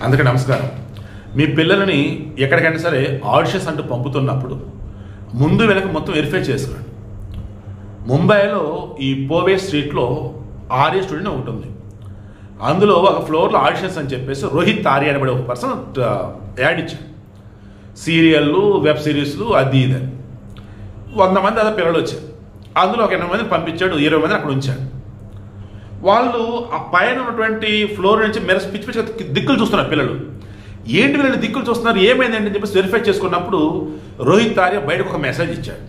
అందుకే నమస్కారం. మీ పిల్లలని ఎక్కడికైనా సరే ఆడిషన్స్ అంటూ పంపుతున్నప్పుడు ముందు వెనక మొత్తం వెరిఫై చేసుకోండి. ముంబైలో ఈ పోవే స్ట్రీట్లో ఆర్య స్టూడియో ఒకటి ఉంది. అందులో ఒక ఫ్లోర్లో ఆడిషన్స్ అని చెప్పేసి రోహిత్ ఆర్య అనబడే ఒక పర్సన్ యాడ్ ఇచ్చాడు. సీరియళ్ళు, వెబ్ సిరీస్లు, అది ఇది 100 మంది అదే పిల్లలు వచ్చారు. అందులో ఒక 80 మందిని పంపించాడు, 20 మందిని అక్కడ ఉంచాడు. వాళ్ళు ఆ పైన ఉన్నటువంటి ఫ్లోర్ నుంచి మెరసి పిచ్చి పిచ్చి దిక్కులు చూస్తున్నారు పిల్లలు. ఏంటి వీళ్ళు దిక్కులు చూస్తున్నారు, ఏమైందండి అని చెప్పేసి వెరిఫై చేసుకున్నప్పుడు రోహిత్ ఆర్య బయటకు ఒక మెసేజ్ ఇచ్చాడు.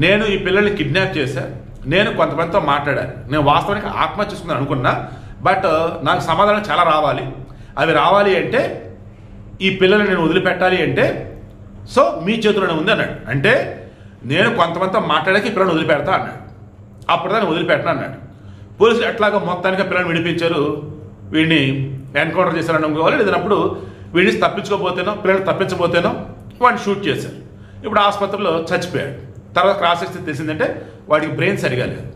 నేను ఈ పిల్లల్ని కిడ్నాప్ చేశాను, నేను కొంతమందితో మాట్లాడాను, నేను వాస్తవానికి ఆత్మహత్య చేసుకున్నాను అనుకున్నా, బట్ నాకు సమాధానం చాలా రావాలి. అవి రావాలి అంటే ఈ పిల్లల్ని నేను వదిలిపెట్టాలి అంటే సో మీ చేతిలోనే ఉంది అన్నాడు. అంటే నేను కొంతమందితో మాట్లాడాక ఈ పిల్లల్ని వదిలిపెడతా అన్నాడు. అప్పుడు దాన్ని వదిలిపెట్టను అన్నాడు. పోలీసులు ఎట్లాగో మొత్తానికి పిల్లల్ని విడిపించారు, వీడిని ఎన్కౌంటర్ చేశారని అనుకోవాలి. లేదన్నప్పుడు వీడిని తప్పించుకోపోతేనో పిల్లల్ని తప్పించబోతేనో వాడిని షూట్ చేశారు. ఇప్పుడు ఆసుపత్రిలో చచ్చిపోయాడు. తర్వాత క్రాస్ చేస్తే తెలిసిందంటే వాడికి బ్రెయిన్ సరిగా లేదు.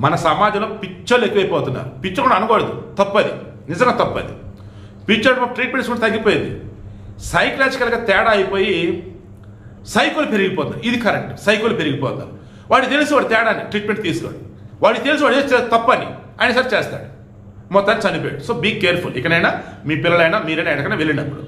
మన సమాజంలో పిచ్చోళ్ళు ఎక్కువైపోతున్నారు. పిచ్చ కూడా అనకూడదు, తప్పది, నిజంగా తప్పది. పిచ్చోడు ట్రీట్మెంట్స్ కూడా తగ్గిపోయింది. సైకలాజికల్గా తేడా అయిపోయి సైకోలు పెరిగిపోతుంది. ఇది కరెక్ట్, సైకోలు పెరిగిపోతారు. వాడికి తెలిసి వాడు తేడాని ట్రీట్మెంట్ తీసుకోండి. వాడికి తెలిసి వాడు తప్పని ఆయన సరి చేస్తాడు, మొత్తాన్ని చనిపోయాడు. So be careful. ఇకనైనా మీ పిల్లలైనా మీరైనా ఎక్కడికైనా వెళ్ళినప్పుడు